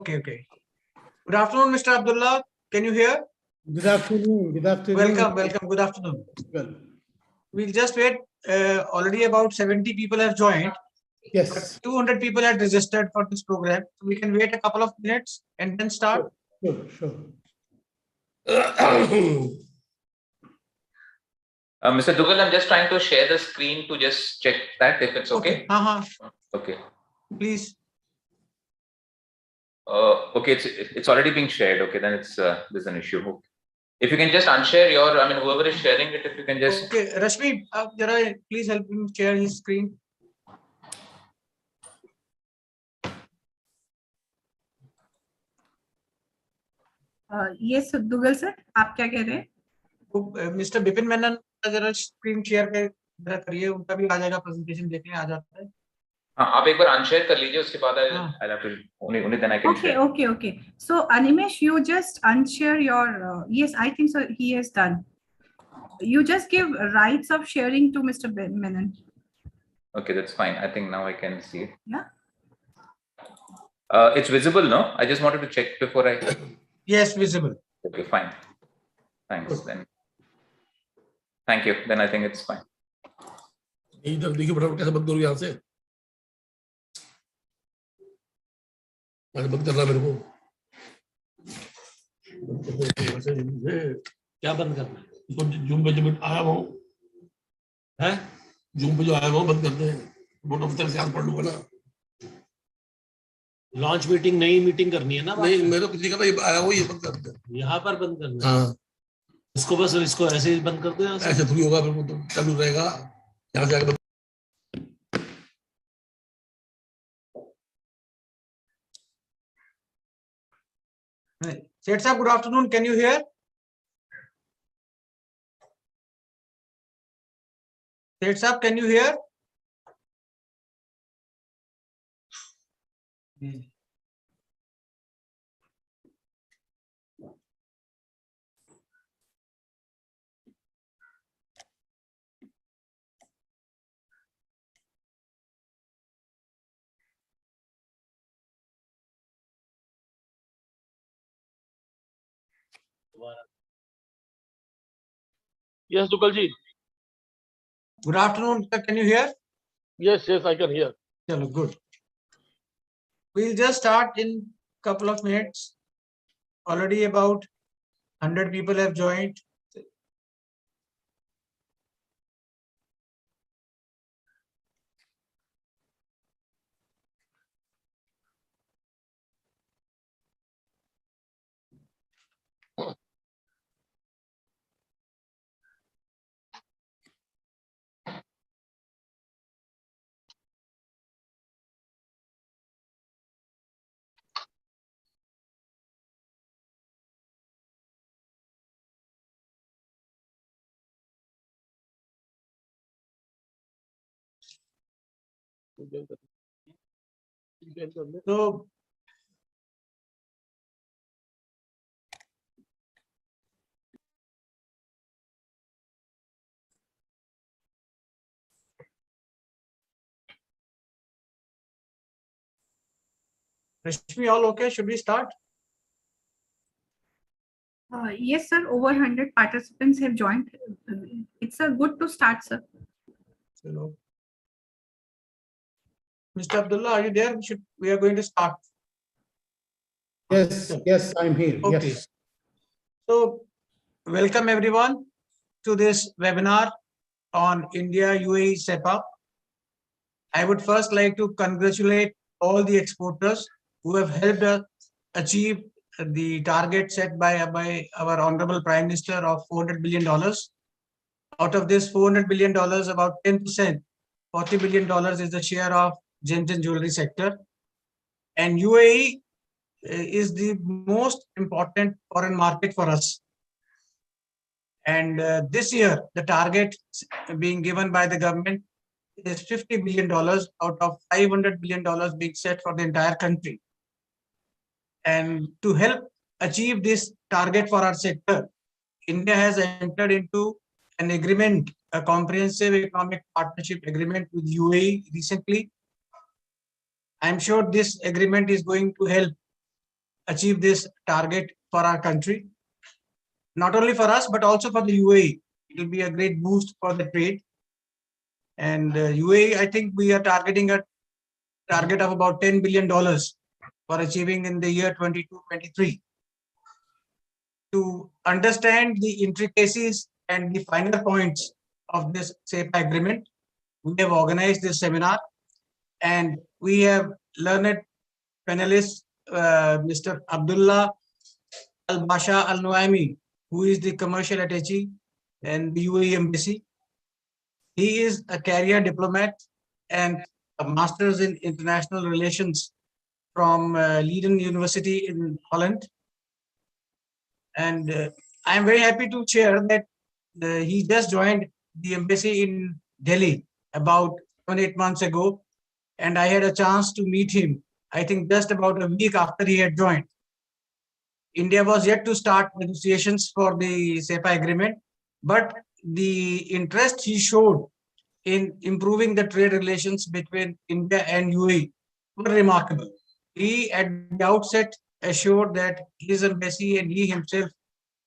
Okay. Good afternoon, Mr. Abdullah. Can you hear? Good afternoon. Good afternoon. Welcome. Good afternoon. Well, We'll just wait. Already about 70 people have joined. yes. But 200 people had registered for this program. So we can wait a couple of minutes and then start. Sure. Mr. Dugal, I'm just trying to share the screen to just check that if it's okay. Okay. Please. Okay, it's already being shared. Okay, then it's there's an issue. Okay. If you can just unshare your, whoever is sharing it, if you can just. Okay, Rashmi, please help him share his screen. Yes, Dugal sir, आप क्या कह रहे हैं? Mister Bipin Menon जरा screen share करिए, उनका भी आ जाएगा, प्रेजेंटेशन देखने आ जाता है. हाँ, आप एक बार अनशेयर कर लीजिए, उसके बाद I'll have to only then I can share. Okay. So Animesh, you just unshare your. Yes, I think so. He has done. You just give rights of sharing to Mr. Menon. Okay, that's fine. I think now I can see it. Yeah. It's visible, no? I just wanted to check before I. Yes, visible. Okay, fine. Thanks. Then. Thank you. Then I think it's fine. इधर देखिए फटाफट कैसे बंद करूँ यहाँ से बंद करना मेरे को क्या बंद करना है इसको जूम पे जब आया वो है जूम पे जो आया वो बंद करते हैं बोर्ड ऑफिसर से याद पढ़ लूंगा ना लॉन्च मीटिंग नई मीटिंग करनी है ना नहीं मेरे को किसी का ये आया वो ये बंद करते हैं यहाँ पर बंद करना है हाँ इसको बस इसको ऐसे ही बंद कर दो ऐसे थोड़ी होगा फिर वो तो चालू रहेगा यहाँ से आगे Seth sir, good afternoon. Can you hear? Seth sir, can you hear? Yes, Dukalji. Good afternoon, sir. Can you hear? Yes, I can hear. Good. We'll just start in couple of minutes. Already about 100 people have joined. So Rashmi, all okay? Should we start? Yes, sir. Over 100 participants have joined. It's a good to start, sir. Hello. Mr. Abdullah, are you there? We are going to start. Yes, I'm here. Okay. Yes. So, welcome everyone to this webinar on India-UAE CEPA. I would first like to congratulate all the exporters who have helped us achieve the target set by our Honorable Prime Minister of $400 billion. Out of this $400 billion, about 10%, $40 billion is the share of gems and jewelry sector. And UAE is the most important foreign market for us. And this year, the target being given by the government is $50 billion out of $500 billion being set for the entire country. And to help achieve this target for our sector, India has entered into an agreement, a comprehensive economic partnership agreement with UAE recently. I'm sure this agreement is going to help achieve this target for our country. Not only for us, but also for the UAE. It will be a great boost for the trade. And UAE, I think we are targeting a target of about $10 billion for achieving in the year 22-23. To understand the intricacies and the finer points of this CEPA agreement, we have organized this seminar, and we have learned panelists, Mr. Abdullah Al-Basha Al-Nuaimi, who is the commercial attaché and the UAE embassy. He is a career diplomat and a master's in international relations from Leiden University in Holland. And I am very happy to share that he just joined the embassy in Delhi about 7-8 months ago. And I had a chance to meet him, I think just about a week after he had joined. India was yet to start negotiations for the CEPA agreement, but the interest he showed in improving the trade relations between India and UAE were remarkable. He at the outset assured that his embassy and he himself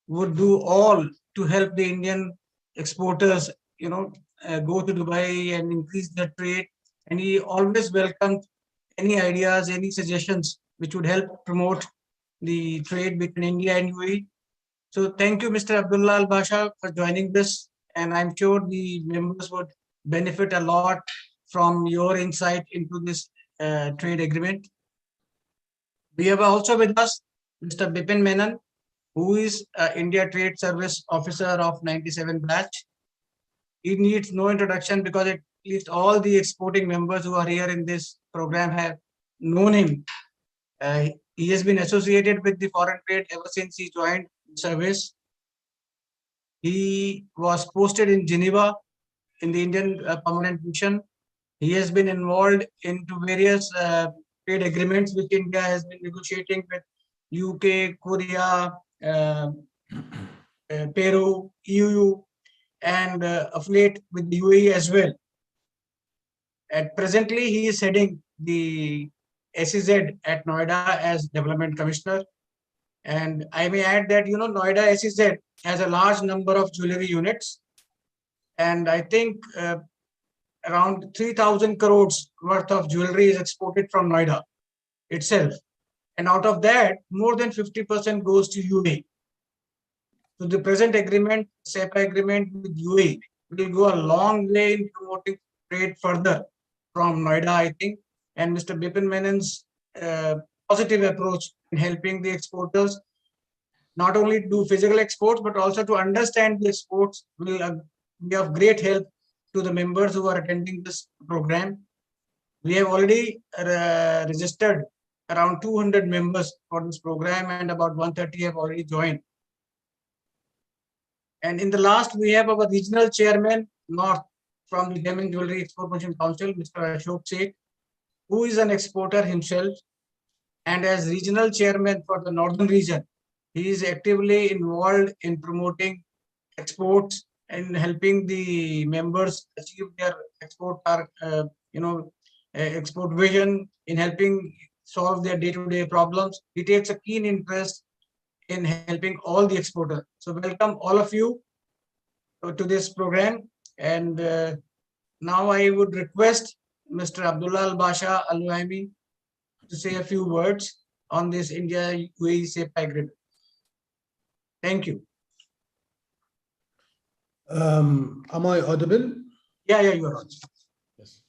would do all to help the Indian exporters, go to Dubai and increase their trade. And he always welcomed any ideas, any suggestions which would help promote the trade between India and UAE. So thank you, Mr. Abdullah Al-Basha, for joining this. And I'm sure the members would benefit a lot from your insight into this trade agreement. We have also with us Mr. Bipin Menon, who is India Trade Service Officer of 97 batch. He needs no introduction because at least all the exporting members who are here in this program have known him. He has been associated with the foreign trade ever since he joined the service. He was posted in Geneva in the Indian Permanent Mission. He has been involved into various trade agreements which India has been negotiating with UK, Korea, Peru, EU, and affiliate with the UAE as well. At presently, he is heading the SEZ at Noida as Development Commissioner. And I may add that, Noida SEZ has a large number of jewelry units. And I think around 3,000 crores worth of jewelry is exported from Noida itself. And out of that, more than 50% goes to UAE. So the present agreement, CEPA agreement with UAE, will go a long way in promoting trade further from Noida, I think. And Mr. Bipin Menon's positive approach in helping the exporters not only do physical exports, but also to understand the exports will be of great help to the members who are attending this program. We have already registered around 200 members for this program, and about 130 have already joined. And in the last, we have our regional chairman, North, from the Gem and Jewelry Export Promotion Council, Mr. Ashok Seth, who is an exporter himself. And as regional chairman for the Northern region, he is actively involved in promoting exports and helping the members achieve their export vision, in helping solve their day-to-day problems. He takes a keen interest in helping all the exporters. So welcome all of you to this program. And now I would request Mr. Abdullah Al-Basha Al-Nuaimi to say a few words on this India-UAE CEPA agreement. Thank you. Am I audible? Yeah, you are audible. Yes.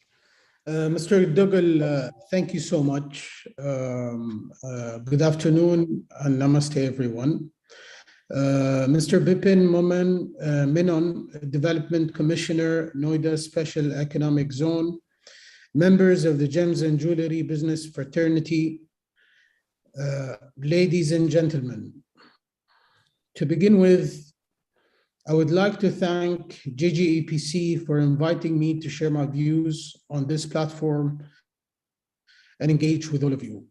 Mr. Dougal, thank you so much. Good afternoon and namaste, everyone. Mr. Bipin Menon, Development Commissioner, Noida Special Economic Zone, members of the Gems and Jewelry Business Fraternity, ladies and gentlemen. To begin with, I would like to thank JGEPC for inviting me to share my views on this platform and engage with all of you.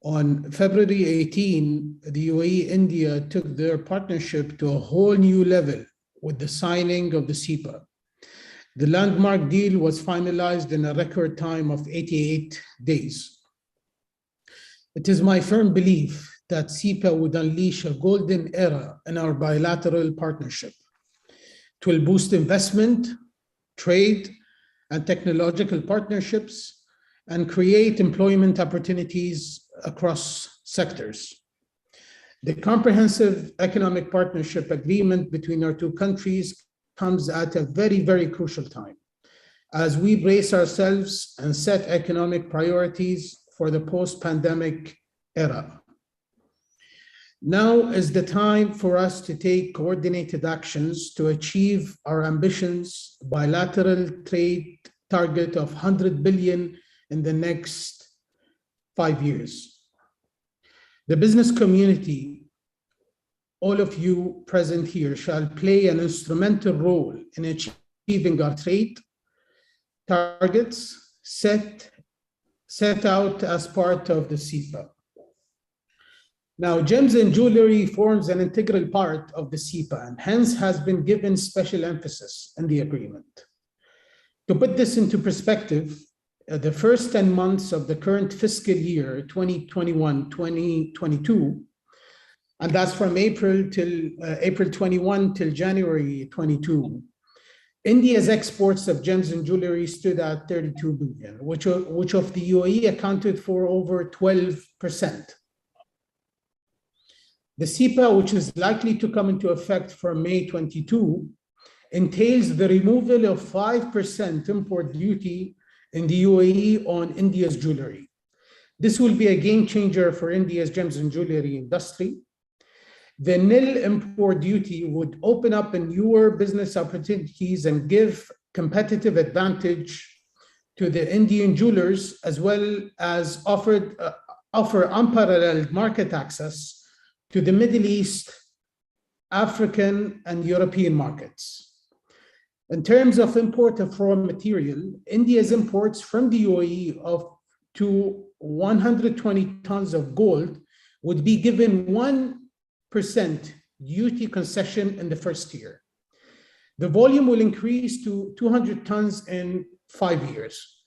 On February 18, the UAE India took their partnership to a whole new level with the signing of the CEPA. The landmark deal was finalized in a record time of 88 days. It is my firm belief that CEPA would unleash a golden era in our bilateral partnership. It will boost investment, trade, and technological partnerships, and create employment opportunities across sectors. The comprehensive economic partnership agreement between our two countries comes at a very, very crucial time as we brace ourselves and set economic priorities for the post-pandemic era. Now is the time for us to take coordinated actions to achieve our ambitious bilateral trade target of 100 billion in the next 5 years. The business community, all of you present here, shall play an instrumental role in achieving our trade targets set out as part of the CEPA. Now, gems and jewelry forms an integral part of the CEPA and hence has been given special emphasis in the agreement. To put this into perspective, the first 10 months of the current fiscal year, 2021-2022, and that's from April 21 till January 22, India's exports of gems and jewelry stood at 32 billion, which of the UAE accounted for over 12%. The CEPA, which is likely to come into effect from May 22, entails the removal of 5% import duty in the UAE on India's jewelry. This will be a game changer for India's gems and jewelry industry. The nil import duty would open up newer business opportunities and give competitive advantage to the Indian jewelers, as well as offer unparalleled market access to the Middle East, African, and European markets. In terms of import of raw material, India's imports from the UAE to 120 tons of gold would be given 1% duty concession in the first year. The volume will increase to 200 tons in 5 years.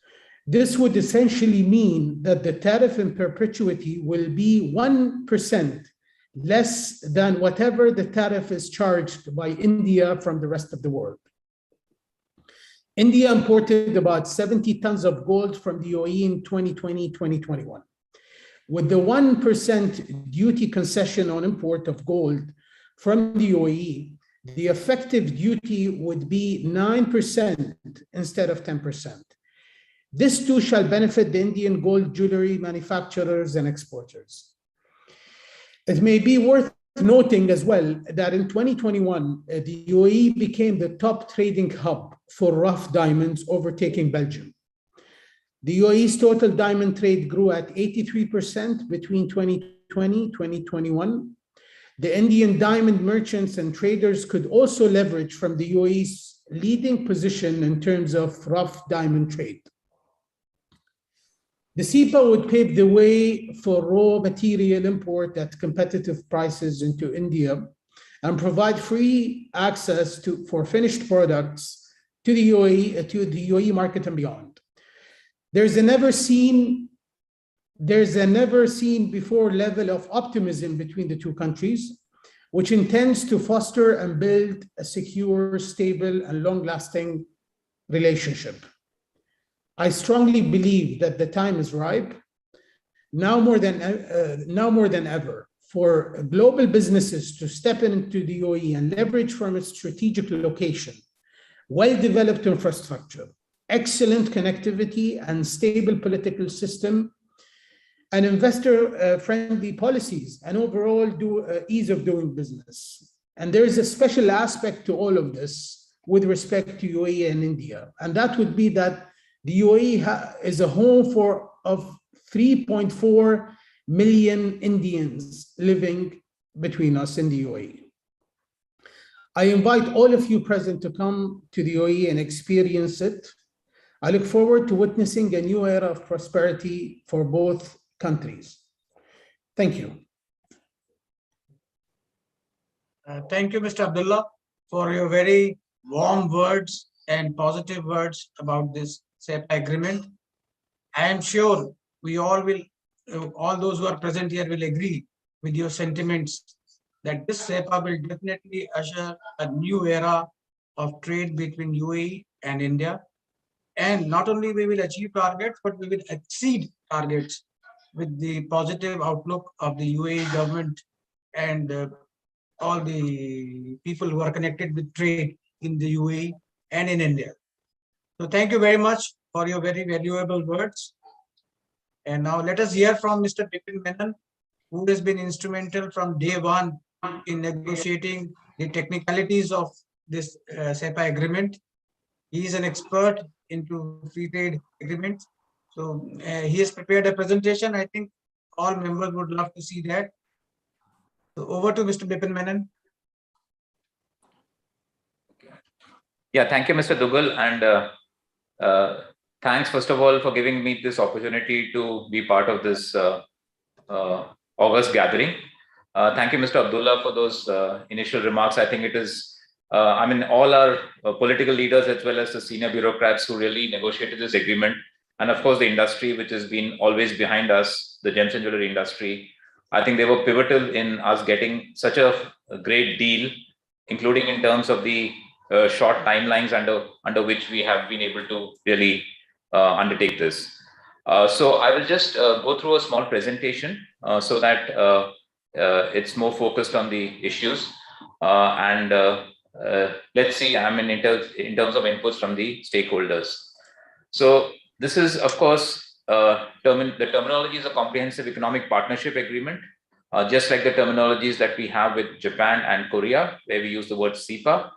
This would essentially mean that the tariff in perpetuity will be 1% less than whatever the tariff is charged by India from the rest of the world. India imported about 70 tons of gold from the UAE in 2020-2021. With the 1% duty concession on import of gold from the UAE, the effective duty would be 9% instead of 10%. This too shall benefit the Indian gold jewelry manufacturers and exporters. It may be worth noting as well that in 2021, the UAE became the top trading hub for rough diamonds, overtaking Belgium. The UAE's total diamond trade grew at 83% between 2020 and 2021. The Indian diamond merchants and traders could also leverage from the UAE's leading position in terms of rough diamond trade. The CEPA would pave the way for raw material import at competitive prices into India and provide free access for finished products to the UAE market and beyond. There's a never seen before level of optimism between the two countries, which intends to foster and build a secure, stable, and long-lasting relationship. I strongly believe that the time is ripe, now more than ever, for global businesses to step into the UAE and leverage from its strategic location, well-developed infrastructure, excellent connectivity, and stable political system, and investor-friendly policies, and overall ease of doing business. And there is a special aspect to all of this with respect to UAE and India, and that would be that the UAE is a home of 3.4 million Indians living between us in the UAE. I invite all of you present to come to the UAE and experience it. I look forward to witnessing a new era of prosperity for both countries. Thank you. Thank you, Mr. Abdullah, for your very warm words and positive words about this CEPA agreement. I am sure we all those who are present here will agree with your sentiments that this CEPA will definitely usher a new era of trade between UAE and India. And not only we will achieve targets, but we will exceed targets with the positive outlook of the UAE government and all the people who are connected with trade in the UAE and in India. So thank you very much for your very valuable words. And now let us hear from Mr. Bipin Menon, who has been instrumental from day one in negotiating the technicalities of this CEPA agreement. He is an expert into free trade agreements. So he has prepared a presentation. I think all members would love to see that. So over to Mr. Bipin Menon. Yeah, thank you, Mr. Dugal, and thanks first of all for giving me this opportunity to be part of this August gathering. Thank you, Mr. Abdullah, for those initial remarks. I think it is, I mean, all our political leaders as well as the senior bureaucrats who really negotiated this agreement, and of course the industry, which has been always behind us, the gems and jewelry industry. I think they were pivotal in us getting such a great deal, including in terms of the short timelines under which we have been able to really undertake this. So I will just go through a small presentation so that it's more focused on the issues. And let's see, I mean, in terms of inputs from the stakeholders. So this is, of course, the terminology is a comprehensive economic partnership agreement, just like the terminologies that we have with Japan and Korea, where we use the word CEPA.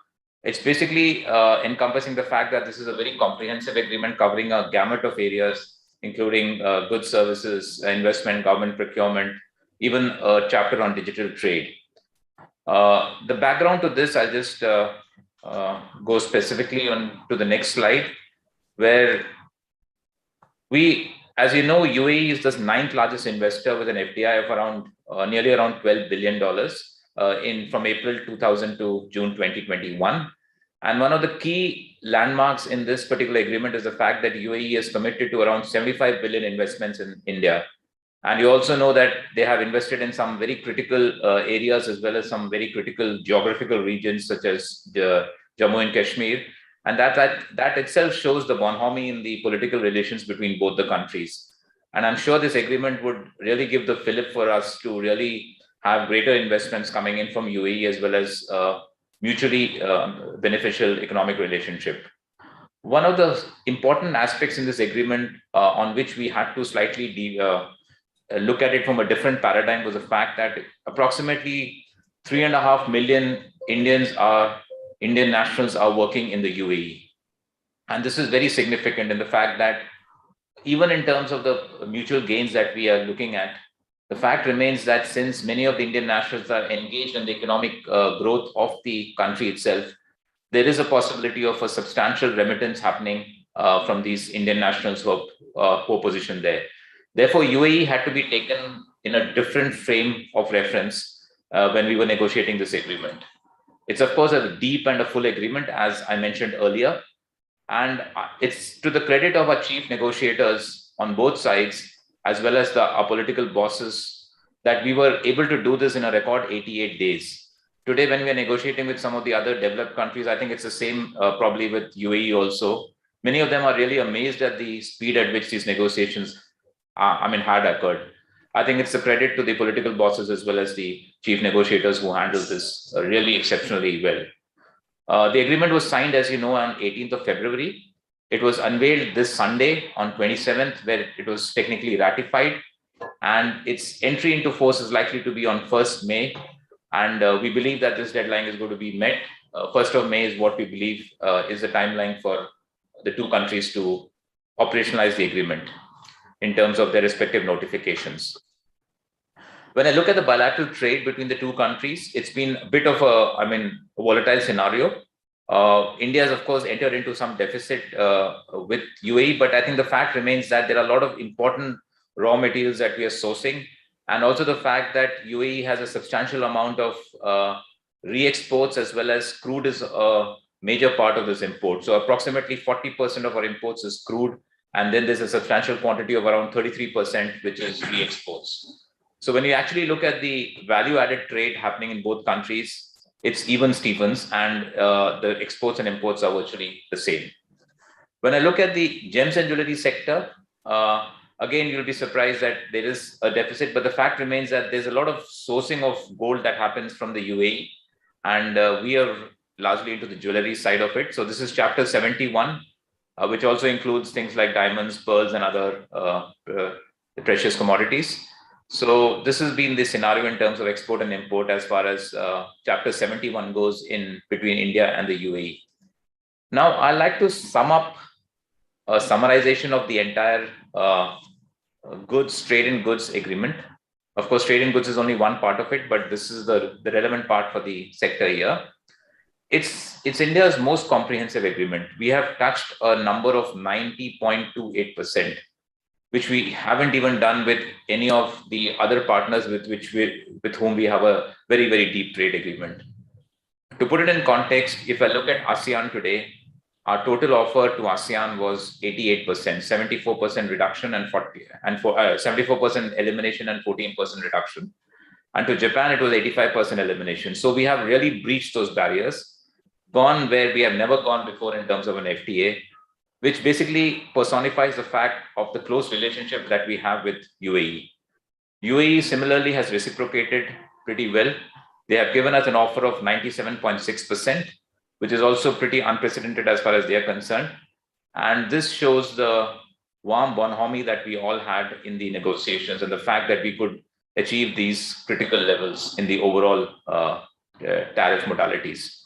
It's basically encompassing the fact that this is a very comprehensive agreement covering a gamut of areas, including goods, services, investment, government procurement, even a chapter on digital trade. The background to this, I'll just go specifically on to the next slide, where we, as you know, UAE is the 9th largest investor with an FDI of around nearly around $12 billion from April 2000 to June 2021. And one of the key landmarks in this particular agreement is the fact that UAE is committed to around 75 billion investments in India. And you also know that they have invested in some very critical areas as well as some very critical geographical regions such as Jammu and Kashmir. And that itself shows the bonhomie in the political relations between both the countries. And I'm sure this agreement would really give the fillip for us to really have greater investments coming in from UAE as well as mutually beneficial economic relationship. One of the important aspects in this agreement on which we had to slightly look at it from a different paradigm was the fact that approximately 3.5 million Indian nationals are working in the UAE. And this is very significant in the fact that even in terms of the mutual gains that we are looking at, the fact remains that since many of the Indian nationals are engaged in the economic growth of the country itself, there is a possibility of a substantial remittance happening from these Indian nationals who are positioned there. Therefore, UAE had to be taken in a different frame of reference when we were negotiating this agreement. It's, of course, a deep and a full agreement, as I mentioned earlier. And it's to the credit of our chief negotiators on both sides, as well as our political bosses, that we were able to do this in a record 88 days. Today, when we are negotiating with some of the other developed countries, I think it's the same probably with UAE also. Many of them are really amazed at the speed at which these negotiations had occurred. I think it's a credit to the political bosses as well as the chief negotiators who handled this really exceptionally well. The agreement was signed, as you know, on 18th of February. It was unveiled this Sunday on 27th, where it was technically ratified. And its entry into force is likely to be on 1st May. And we believe that this deadline is going to be met. 1st of May is what we believe is the timeline for the two countries to operationalize the agreement in terms of their respective notifications. When I look at the bilateral trade between the two countries, it's been a bit of a volatile scenario. India has, of course, entered into some deficit with UAE, but I think the fact remains that there are a lot of important raw materials that we are sourcing, and also the fact that UAE has a substantial amount of re-exports as well as crude is a major part of this import. So approximately 40% of our imports is crude, and then there's a substantial quantity of around 33%, which is re-exports. So when you actually look at the value-added trade happening in both countries, it's even Stevens, and the exports and imports are virtually the same. When I look at the gems and jewelry sector, again, you'll be surprised that there is a deficit, but the fact remains that there's a lot of sourcing of gold that happens from the UAE, and we are largely into the jewelry side of it. So this is chapter 71, which also includes things like diamonds, pearls, and other precious commodities. So this has been the scenario in terms of export and import as far as chapter 71 goes in between India and the UAE. Now, I'd like to sum up a summarization of the entire trade in goods agreement. Of course, trade in goods is only one part of it, but this is the relevant part for the sector here. It's India's most comprehensive agreement. We have touched a number of 90.28%, which we haven't even done with any of the other partners with whom we have a very, very deep trade agreement. To put it in context, if I look at ASEAN today, our total offer to ASEAN was 88%, 74% reduction and 74% elimination and 14% reduction. And to Japan, it was 85% elimination. So we have really breached those barriers, gone where we have never gone before in terms of an FTA, which basically personifies the fact of the close relationship that we have with UAE. UAE similarly has reciprocated pretty well. They have given us an offer of 97.6%, which is also pretty unprecedented as far as they are concerned. And this shows the warm bonhomie that we all had in the negotiations and the fact that we could achieve these critical levels in the overall tariff modalities.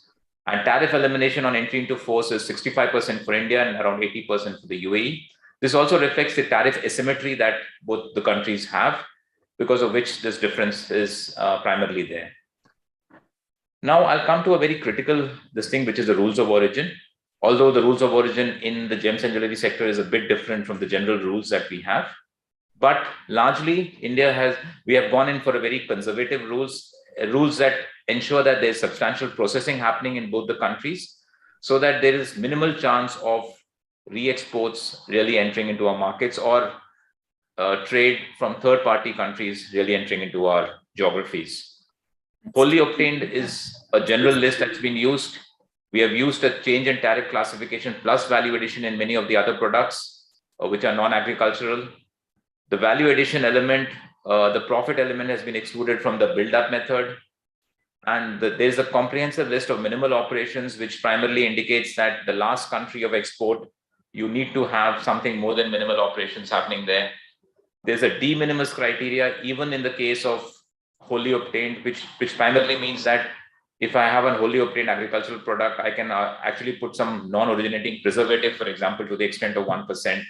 And tariff elimination on entry into force is 65% for India and around 80% for the UAE. This also reflects the tariff asymmetry that both the countries have, because of which this difference is primarily there. Now I'll come to a very critical thing, which is the rules of origin. Although the rules of origin in the gems and jewelry sector is a bit different from the general rules that we have, but largely we have gone in for a very conservative rules that ensure that there's substantial processing happening in both the countries, so that there is minimal chance of re-exports really entering into our markets or trade from third-party countries really entering into our geographies. Wholly obtained is a general list that's been used. We have used a change in tariff classification plus value addition in many of the other products, which are non-agricultural. The value addition element, the profit element has been excluded from the build-up method. And there's a comprehensive list of minimal operations, which primarily indicates that the last country of export, you need to have something more than minimal operations happening there. There's a de minimis criteria, even in the case of wholly obtained, which primarily means that if I have a wholly obtained agricultural product, I can actually put some non-originating preservative, for example, to the extent of 1%.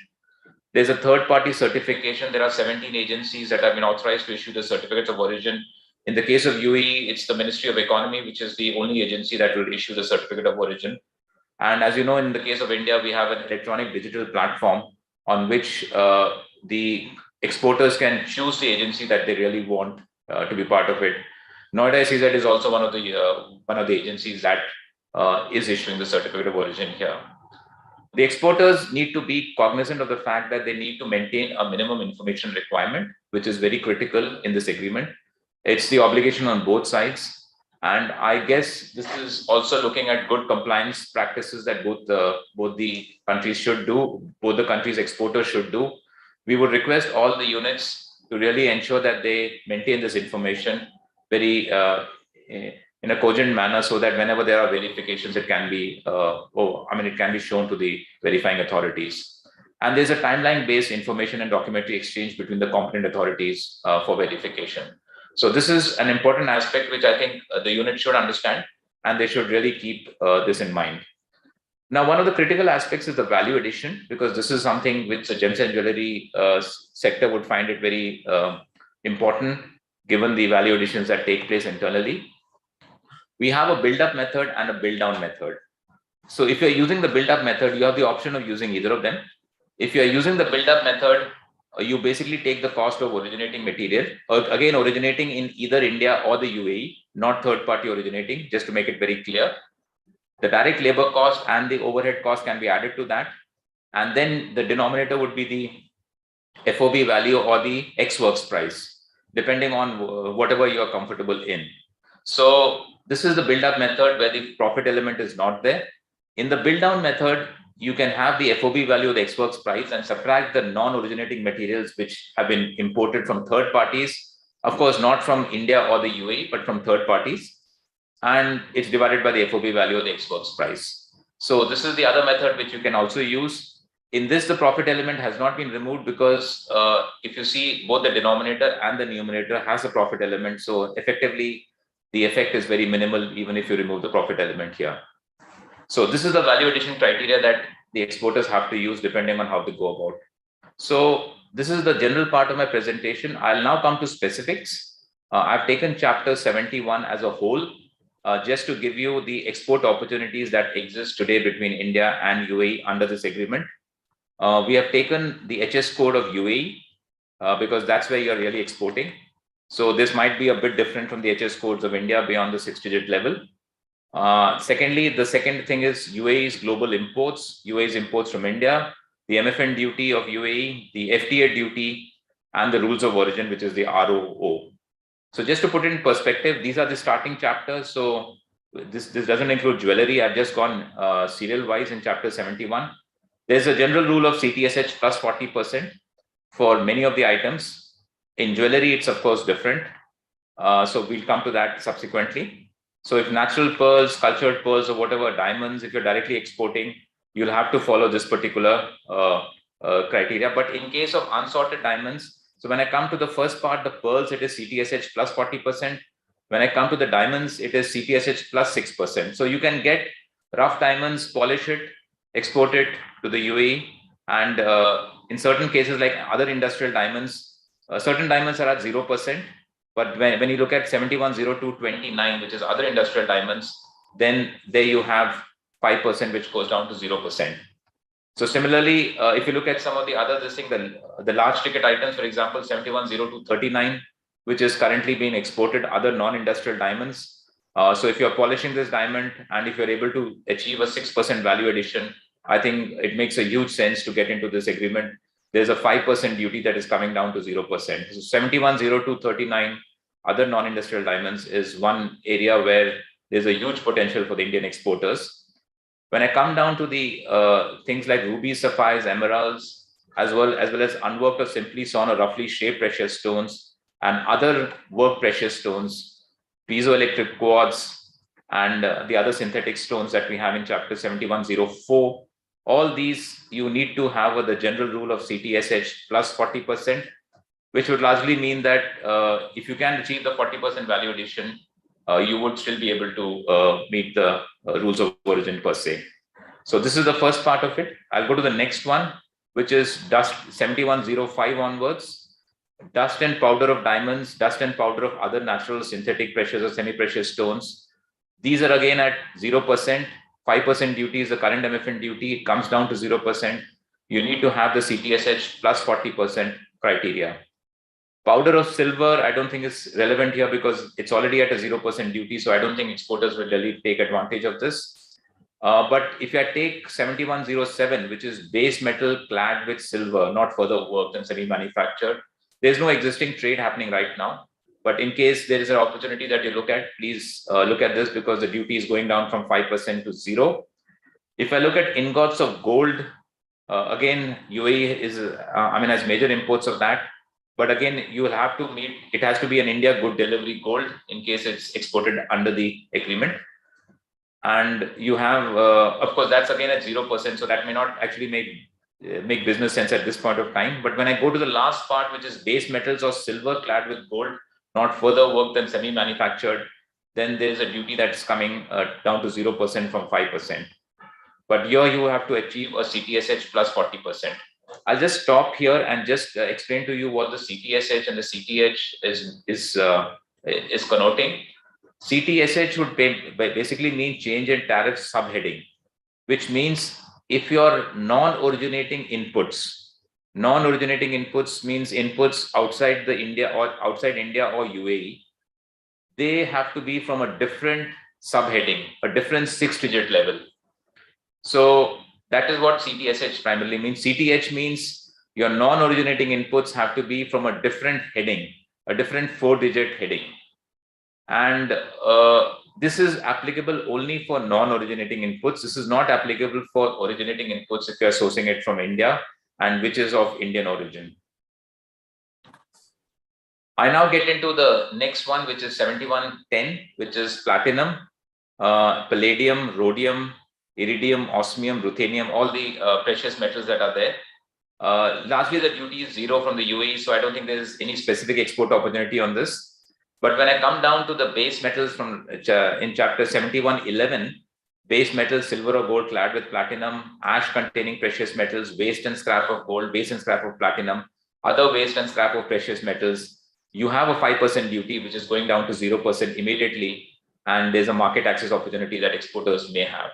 There's a third-party certification. There are 17 agencies that have been authorized to issue the certificates of origin. In the case of UAE, it's the Ministry of Economy, which is the only agency that will issue the certificate of origin. And as you know, in the case of India, we have an electronic digital platform on which the exporters can choose the agency that they really want to be part of it. Noida SEZ is also one of the agencies that is issuing the certificate of origin here. The exporters need to be cognizant of the fact that they need to maintain a minimum information requirement, which is very critical in this agreement. It's the obligation on both sides. And I guess this is also looking at good compliance practices that both the countries should do, both the countries' exporters should do. We would request all the units to really ensure that they maintain this information very in a cogent manner, so that whenever there are verifications, it can be it can be shown to the verifying authorities. And there's a timeline-based information and documentary exchange between the competent authorities for verification. So this is an important aspect which I think the unit should understand, and they should really keep this in mind. Now, one of the critical aspects is the value addition, because this is something which the gems and jewelry sector would find it very important, given the value additions that take place internally. We have a build-up method and a build-down method. So if you're using the build-up method, you have the option of using either of them. If you're using the build-up method, you basically take the cost of originating material, or again, originating in either India or the UAE, not third-party originating, just to make it very clear. The direct labor cost and the overhead cost can be added to that. And then the denominator would be the FOB value or the ex-works price. depending on whatever you are comfortable in. So this is the build-up method where the profit element is not there. In the build-down method, you can have the FOB value of the ex-works price and subtract the non-originating materials which have been imported from third parties. Of course, not from India or the UAE, but from third parties. And it's divided by the FOB value of the ex-works price. So this is the other method which you can also use. In this, the profit element has not been removed because if you see, both the denominator and the numerator has a profit element. So effectively, the effect is very minimal even if you remove the profit element here. So this is the value addition criteria that the exporters have to use depending on how they go about. So this is the general part of my presentation. I'll now come to specifics. I've taken chapter 71 as a whole, just to give you the export opportunities that exist today between India and UAE under this agreement. We have taken the HS code of UAE because that's where you're really exporting. So this might be a bit different from the HS codes of India beyond the 6-digit level. Secondly, the second thing is UAE's global imports, UAE's imports from India, the MFN duty of UAE, the FTA duty, and the rules of origin, which is the ROO. So just to put it in perspective, these are the starting chapters. So this doesn't include jewelry. I've just gone serial wise in chapter 71. There's a general rule of CTSH plus 40% for many of the items. In jewelry, it's of course different. So we'll come to that subsequently. So if natural pearls, cultured pearls, or whatever diamonds, if you're directly exporting, you'll have to follow this particular criteria. But in case of unsorted diamonds, so when I come to the first part, the pearls, it is CTSH plus 40%. When I come to the diamonds, it is CTSH plus 6%. So you can get rough diamonds, polish it, export it to the UAE. And in certain cases, like other industrial diamonds, certain diamonds are at 0%. But when you look at 710229, which is other industrial diamonds, then there you have 5%, which goes down to 0%. So similarly, if you look at some of the other, the large ticket items, for example, 710239, which is currently being exported, other non-industrial diamonds. So if you're polishing this diamond and if you're able to achieve a 6% value addition, I think it makes a huge sense to get into this agreement. There's a 5% duty that is coming down to 0%. So 710239, other non-industrial diamonds, is one area where there's a huge potential for the Indian exporters. When I come down to the things like rubies, sapphires, emeralds, as well as unworked or simply sawn or roughly shaped precious stones and other worked precious stones, piezoelectric quartz, and the other synthetic stones that we have in chapter 7104, all these you need to have the general rule of CTSH plus 40%, which would largely mean that if you can achieve the 40% value addition, you would still be able to meet the rules of origin per se. So this is the first part of it. I'll go to the next one, which is dust 7105 onwards. Dust and powder of diamonds, dust and powder of other natural, synthetic, precious or semi-precious stones. These are again at 0%. 5% duty is the current MFN duty. It comes down to 0%. You need to have the CTSH plus 40% criteria. Powder of silver, I don't think is relevant here because it's already at a 0% duty. So I don't think exporters will really take advantage of this. But if I take 7107, which is base metal clad with silver, not further worked and semi-manufactured, there's no existing trade happening right now. But in case there is an opportunity that you look at, please look at this because the duty is going down from 5% to 0. If I look at ingots of gold, again, UAE is, has major imports of that. But again, you will have to meet, it has to be an India good delivery gold in case it's exported under the agreement. And you have, of course, that's again at 0%. So that may not actually make business sense at this point of time. But when I go to the last part, which is base metals or silver clad with gold, not further worked than semi-manufactured, then there's a duty that's coming down to 0% from 5%. But here you have to achieve a CTSH plus 40%. I'll just stop here and just explain to you what the CTSH and the CTH is connoting. CTSH would basically mean change in tariff subheading, which means if your non-originating inputs means inputs outside India or UAE, they have to be from a different subheading, a different 6-digit level. So that is what CTSH primarily means. CTH means your non-originating inputs have to be from a different heading, a different 4-digit heading. And this is applicable only for non-originating inputs. This is not applicable for originating inputs if you are sourcing it from India and which is of Indian origin. I now get into the next one, which is 7110, which is platinum, palladium, rhodium, iridium, osmium, ruthenium, all the precious metals that are there. Largely the duty is 0 from the UAE, so I don't think there's any specific export opportunity on this. But when I come down to the base metals from in chapter 7111, base metals, silver or gold clad with platinum, ash containing precious metals, waste and scrap of gold, waste and scrap of platinum, other waste and scrap of precious metals, you have a 5% duty, which is going down to 0% immediately. And there's a market access opportunity that exporters may have.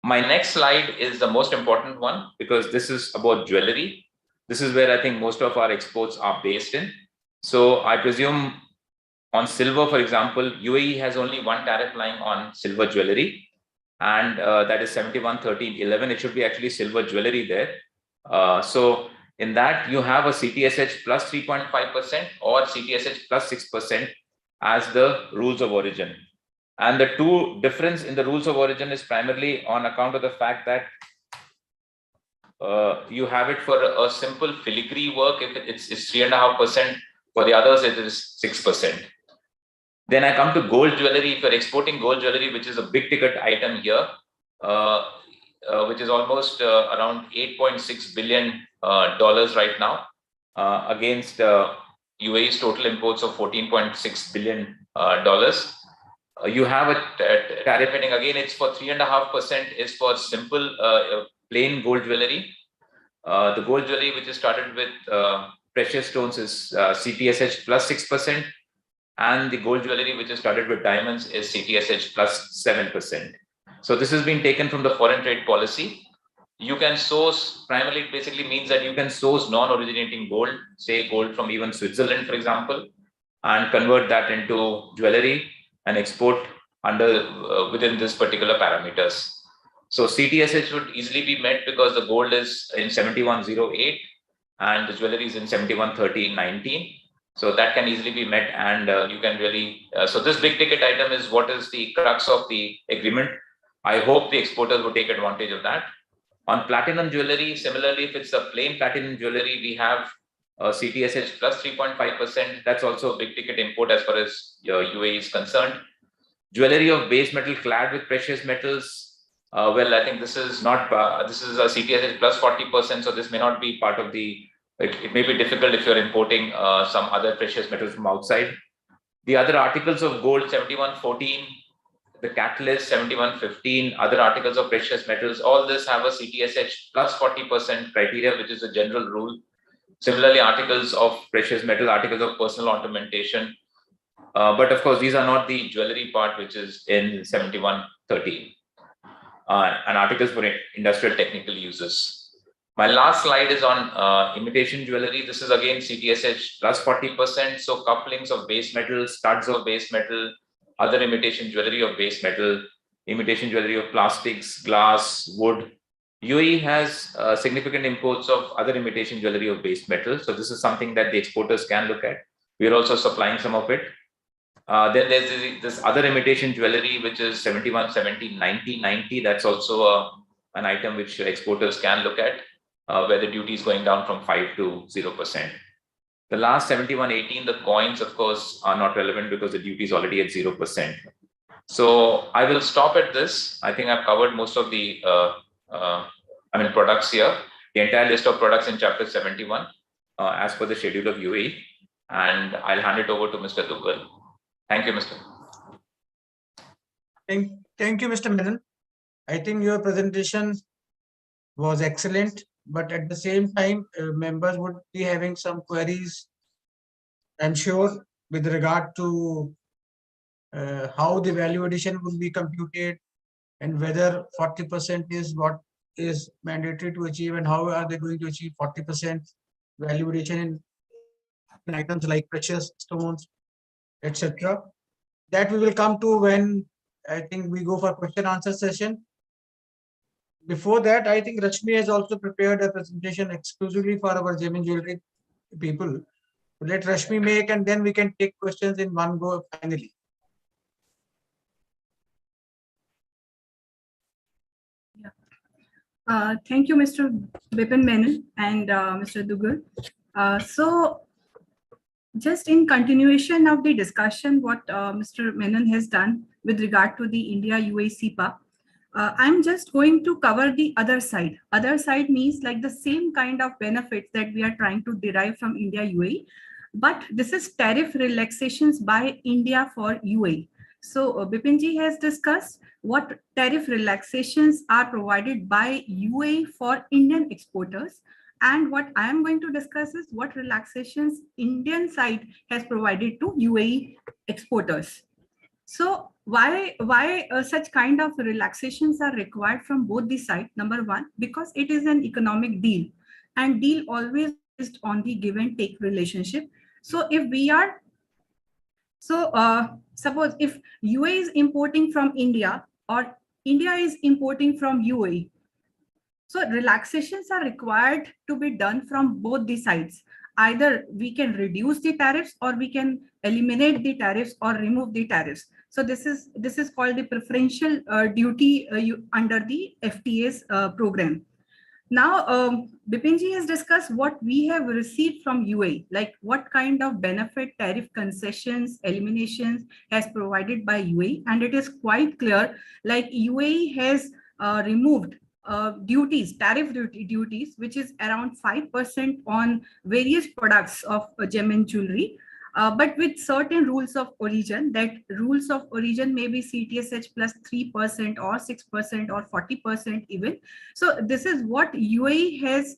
My next slide is the most important one because this is about jewelry. This is where I think most of our exports are based in. So I presume on silver, for example, UAE has only one tariff lying on silver jewelry, and that is 711311. It should be actually silver jewelry there. So in that, you have a CTSH plus 3.5% or CTSH plus 6% as the rules of origin. And the two difference in the rules of origin is primarily on account of the fact that you have it for a simple filigree work, if it's 3.5%, for the others it is 6%. Then I come to gold jewelry. If you're exporting gold jewelry, which is a big ticket item here, which is almost around $8.6 billion right now, against UAE's total imports of $14.6 billion. You have a tariff heading. Again, it's for 3.5% is for simple plain gold jewelry. The gold jewelry which is started with precious stones is CTSH plus 6%, and the gold jewelry which is started with diamonds is CTSH plus 7%. So this has been taken from the foreign trade policy. You can source, primarily it basically means that you can source non-originating gold, say gold from even Switzerland, for example, and convert that into jewelry and export under within this particular parameters. So CTSH would easily be met because the gold is in 7108 and the jewelry is in 711319. So that can easily be met, and you can really. So this big ticket item is what is the crux of the agreement. I hope the exporters will take advantage of that. On platinum jewelry, similarly, if it's a plain platinum jewelry, we have CTSH plus 3.5%. That's also a big ticket import as far as UAE is concerned. Jewelry of base metal clad with precious metals. Well, I think this is not, this is a CTSH plus 40%. So this may not be part of the, it may be difficult if you're importing some other precious metals from outside. The other articles of gold, 7114, the catalyst, 7115, other articles of precious metals, all this have a CTSH plus 40% criteria, which is a general rule. Similarly, articles of precious metal, articles of personal ornamentation. But of course, these are not the jewelry part, which is in 7113, and articles for industrial technical uses. My last slide is on imitation jewelry. This is again CTSH plus 40%. So couplings of base metal, studs of base metal, other imitation jewelry of base metal, imitation jewelry of plastics, glass, wood. UAE has significant imports of other imitation jewelry of base metal. So this is something that the exporters can look at. We are also supplying some of it. Then there's this other imitation jewelry, which is 71, 70, 90, 90. That's also an item which exporters can look at, where the duty is going down from 5 to 0%. The last 71, 18, the coins, of course, are not relevant because the duty is already at 0%. So I will stop at this. I think I've covered most of the products here, the entire list of products in chapter 71, as per the schedule of UAE. And I'll hand it over to Mr. Duggal. Thank you, Mr. Thank you, Mr. Menon. I think your presentation was excellent, but at the same time, members would be having some queries, I'm sure, with regard to how the value addition will be computed and whether 40% is what is mandatory to achieve, and how are they going to achieve 40% value addition in items like precious stones, etc. That we will come to when I think we go for question answer session. Before that, I think Rashmi has also prepared a presentation exclusively for our gem and jewelry people. Let Rashmi make, and then we can take questions in one go finally. Thank you, Mr. Bipin Menon and Mr. Dugal. So, just in continuation of the discussion, what Mr. Menon has done with regard to the India-UAE CEPA, I'm just going to cover the other side. Other side means like the same kind of benefits that we are trying to derive from India-UAE, but this is tariff relaxations by India for UAE. So Bipinji has discussed what tariff relaxations are provided by UAE for Indian exporters. And what I am going to discuss is what relaxations Indian side has provided to UAE exporters. So why such kind of relaxations are required from both the sides? Number one, because it is an economic deal, and deal always based on the give and take relationship. So if we are, suppose if UAE is importing from India or India is importing from UAE, so relaxations are required to be done from both the sides. Either we can reduce the tariffs or we can eliminate the tariffs or remove the tariffs. So this is called the preferential duty under the FTA's program. Now, Bipinji has discussed what we have received from UAE, like what kind of benefit, tariff concessions, eliminations has provided by UAE. And it is quite clear, like UAE has removed duties, tariff duties, which is around 5% on various products of gem and jewelry. But with certain rules of origin, that rules of origin may be CTSH plus 3% or 6% or 40% even. So this is what UAE has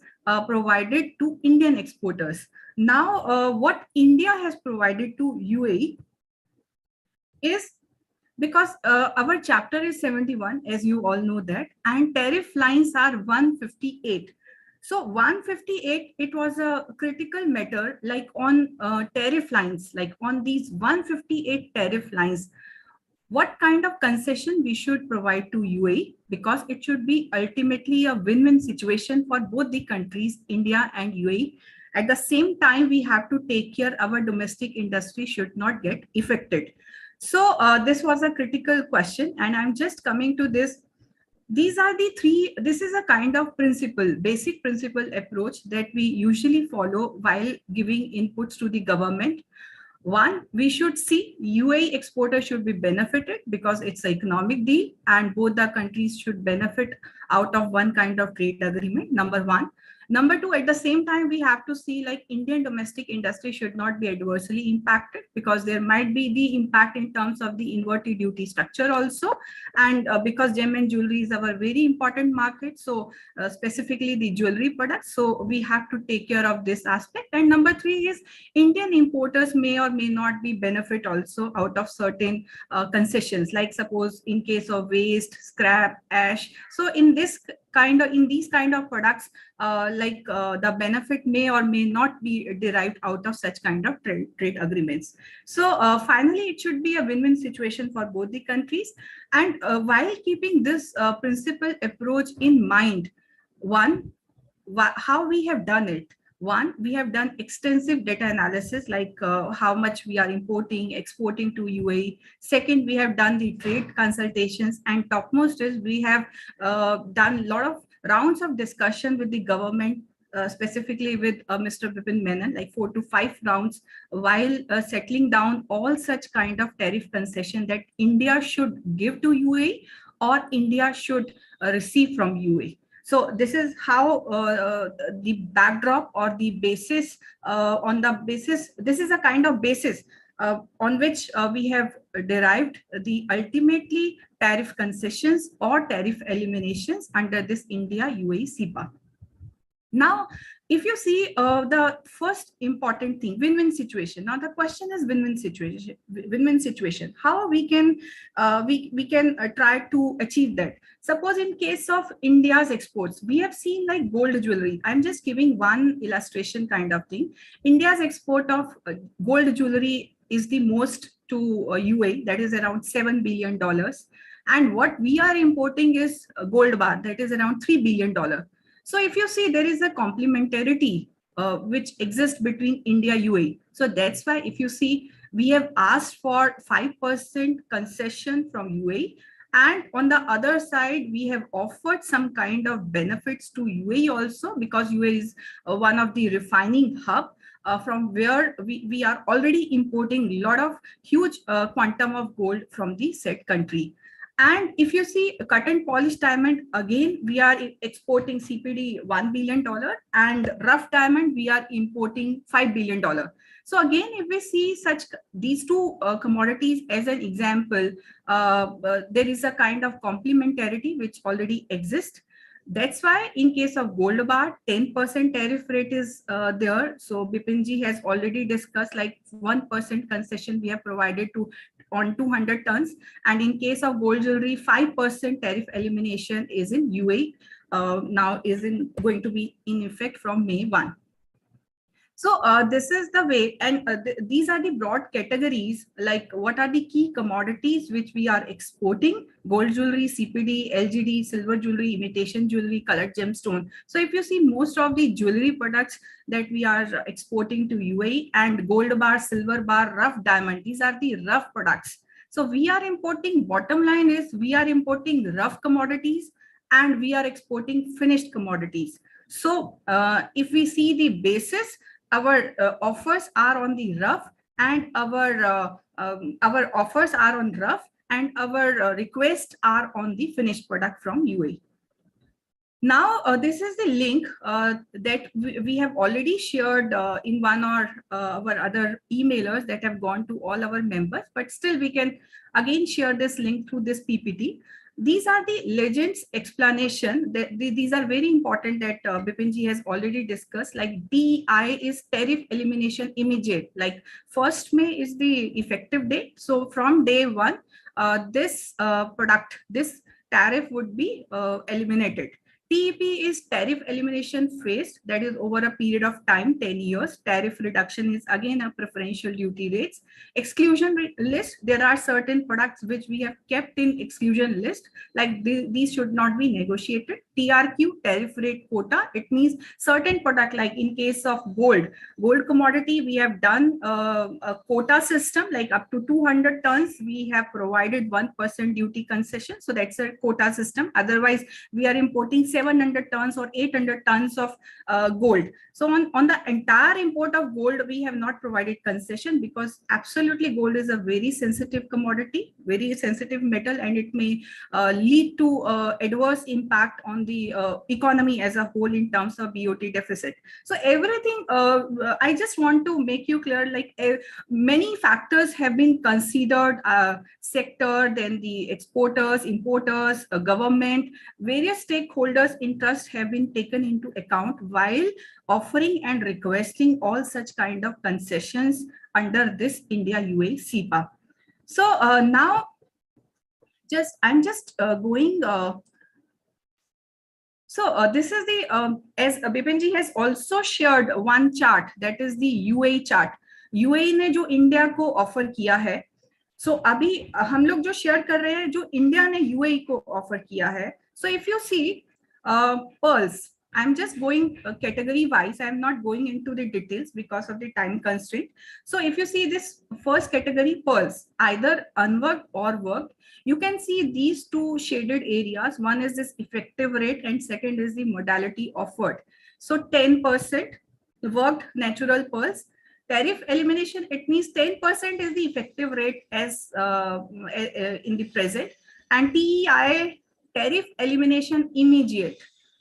provided to Indian exporters. Now, what India has provided to UAE is, because our chapter is 71, as you all know that, and tariff lines are 158. So 158, it was a critical matter, like on tariff lines, like on these 158 tariff lines, what kind of concession we should provide to UAE, because it should be ultimately a win-win situation for both the countries, India and UAE. At the same time, we have to take care our domestic industry should not get affected. So this was a critical question, and I'm just coming to this. These are the three, this is a kind of principle, basic principle approach that we usually follow while giving inputs to the government. One, we should see UAE exporter should be benefited because it's an economic deal and both the countries should benefit out of one kind of trade agreement, number one. Number two, at the same time, we have to see like Indian domestic industry should not be adversely impacted because there might be the impact in terms of the inverted duty structure also. And because gem and jewelry is our very important market, so specifically the jewelry products, so we have to take care of this aspect. And number three is Indian importers may or may not be benefit also out of certain concessions, like suppose in case of waste, scrap, ash. So in these kind of products, the benefit may or may not be derived out of such kind of trade agreements. So finally, it should be a win-win situation for both the countries. And while keeping this principal approach in mind, one, how we have done it. One, we have done extensive data analysis, like how much we are importing, exporting to UAE. Second, we have done the trade consultations, and topmost is we have done a lot of rounds of discussion with the government, specifically with Mr. Bipin Menon, like 4 to 5 rounds, while settling down all such kind of tariff concession that India should give to UAE or India should receive from UAE. So this is how the backdrop or the basis, this is a kind of basis on which we have derived the ultimately tariff concessions or tariff eliminations under this India-UAE CEPA. Now, if you see the first important thing, win-win situation. Now the question is win-win situation. Win-win situation. How we can try to achieve that? Suppose in case of India's exports, we have seen like gold jewelry. I'm just giving one illustration kind of thing. India's export of gold jewelry is the most to UAE, that is around $7 billion. And what we are importing is gold bar, that is around $3 billion. So if you see, there is a complementarity which exists between India UAE. So that's why if you see, we have asked for 5% concession from UAE, and on the other side we have offered some kind of benefits to UAE also, because UAE is one of the refining hub from where we are already importing a lot of huge quantum of gold from the said country. And if you see cut and polished diamond, again, we are exporting CPD $1 billion, and rough diamond, we are importing $5 billion. So again, if we see such these two commodities as an example, there is a kind of complementarity which already exists. That's why in case of gold bar, 10% tariff rate is there. So Bipinji has already discussed like 1% concession we have provided to on 200 tons. And in case of gold jewelry, 5% tariff elimination is in UAE. Now is going to be in effect from May 1. So this is the way, and these are the broad categories, like what are the key commodities which we are exporting: gold jewelry, CPD, LGD, silver jewelry, imitation jewelry, colored gemstone. So if you see most of the jewelry products that we are exporting to UAE, and gold bar, silver bar, rough diamond, these are the rough products. So we are importing, bottom line is we are importing rough commodities and we are exporting finished commodities. So if we see the basis, our offers are on the rough, and our offers are on rough, and our requests are on the finished product from UAE. Now, this is the link that we have already shared in one or our other emailers that have gone to all our members, but still we can again share this link through this PPT. These are the legends explanation. These are very important that Bipinji has already discussed. Like DI is tariff elimination immediate. Like 1st May is the effective date. So from day 1, this this tariff would be eliminated. TEP is tariff elimination phased, that is over a period of time, 10 years. Tariff reduction is again a preferential duty rates. Exclusion list, there are certain products which we have kept in exclusion list, like these should not be negotiated. TRQ, tariff rate quota, it means certain product, like in case of gold commodity, we have done a quota system, like up to 200 tons, we have provided 1% duty concession. So that's a quota system. Otherwise, we are importing 700 tons or 800 tons of gold. So on the entire import of gold, we have not provided concession, because absolutely gold is a very sensitive commodity, very sensitive metal, and it may lead to adverse impact on the economy as a whole in terms of BOT deficit. So everything, I just want to make you clear, like many factors have been considered, sector, then the exporters, importers, government, various stakeholders' interests have been taken into account while offering and requesting all such kind of concessions under this India-UAE CEPA. So now, I'm just going. This is the, as Bipinji has also shared one chart, that is the UAE chart. UAE ने जो India को offer किया है, so अभी हम लोग जो share कर रहे हैं जो इंडिया ने UAE को ऑफर किया है. So if you see pearls, I'm just going category wise. I'm not going into the details because of the time constraint. So if you see this first category, pearls, either unworked or worked, you can see these two shaded areas. One is this effective rate and second is the modality offered. So 10% worked natural pearls. Tariff elimination, it means 10% is the effective rate as in the present, and TEI, tariff elimination immediate.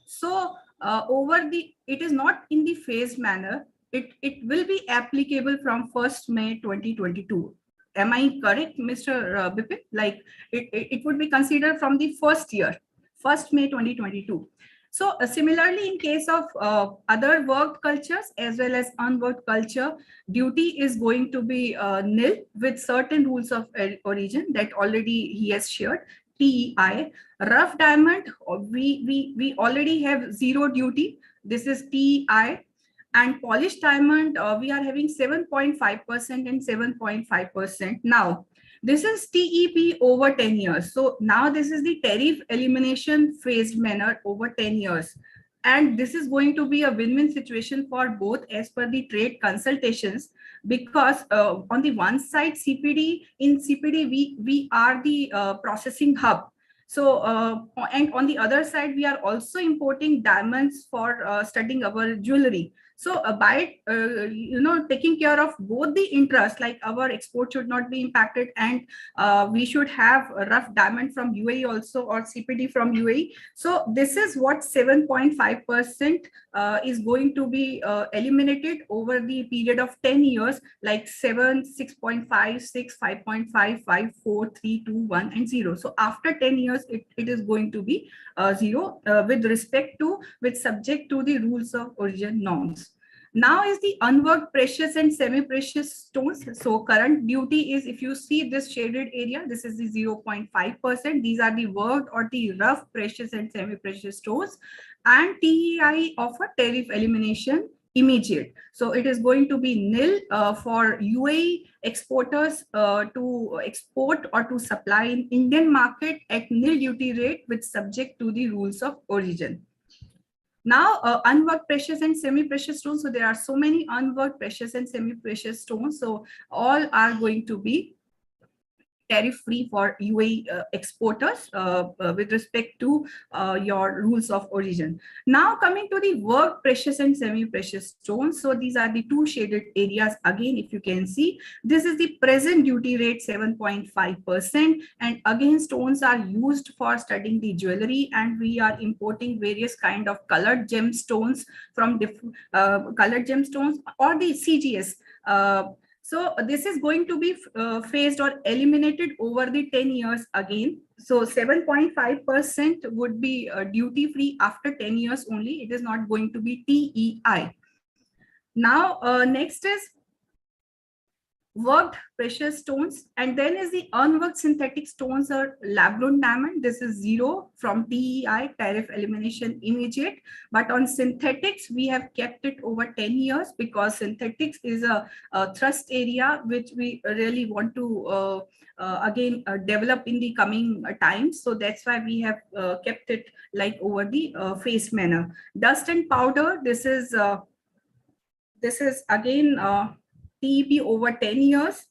So it is not in the phased manner. It will be applicable from 1st May 2022. Am I correct, Mr. Bipin? Like it would be considered from the first year, 1st May 2022. So similarly, in case of other worked cultures as well as unworked culture, duty is going to be nil with certain rules of origin that already he has shared. TEI, rough diamond, we already have zero duty. This is TEI, and polished diamond, we are having 7.5% and 7.5%. Now, this is TEP over 10 years. So now this is the tariff elimination phased manner over 10 years. And this is going to be a win-win situation for both as per the trade consultations, because on the one side, in CPD, we are the processing hub. So, and on the other side, we are also importing diamonds for studying our jewelry. So by taking care of both the interests, like our export should not be impacted, and we should have a rough diamond from UAE also, or CPD from UAE. So this is what 7.5% is going to be eliminated over the period of 10 years, like 7, 6.5, 6, 5.5, 5, 4, 3, 2, 1, and 0. So after 10 years, it is going to be 0 with subject to the rules of origin norms. Now is the unworked precious and semi-precious stones. So current duty is, if you see this shaded area, this is the 0.5%. These are the worked or the rough precious and semi-precious stones, and TEI of a tariff elimination immediate. So it is going to be nil for UAE exporters to export or to supply in Indian market at nil duty rate with subject to the rules of origin. Now, unworked precious and semi-precious stones. So there are so many unworked precious and semi-precious stones. So all are going to be tariff-free for UAE exporters with respect to your rules of origin. Now coming to the worked precious and semi-precious stones. So these are the two shaded areas. Again, if you can see, this is the present duty rate 7.5%. And again, stones are used for studying the jewelry, and we are importing various kind of colored gemstones from colored gemstones or the CGS. So this is going to be phased or eliminated over the 10 years again. So 7.5% would be duty free after 10 years only. It is not going to be TEI. Now, next is worked precious stones, and then is the unworked synthetic stones or lab-grown diamond. This is 0 from TEI, tariff elimination immediate. But on synthetics, we have kept it over 10 years because synthetics is a thrust area which we really want to again develop in the coming times. So that's why we have kept it like over the phased manner. Dust and powder, this is again TEP over 10 years.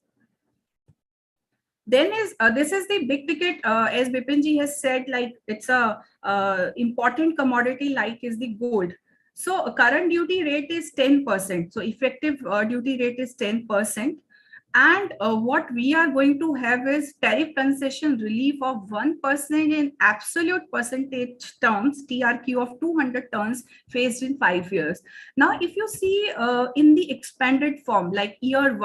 Then is this is the big ticket, as Bipinji has said, like it's a important commodity, like is the gold. So current duty rate is 10%. So effective duty rate is 10%. And what we are going to have is tariff concession relief of 1% in absolute percentage terms, TRQ of 200 tons phased in 5 years. Now, if you see in the expanded form, like year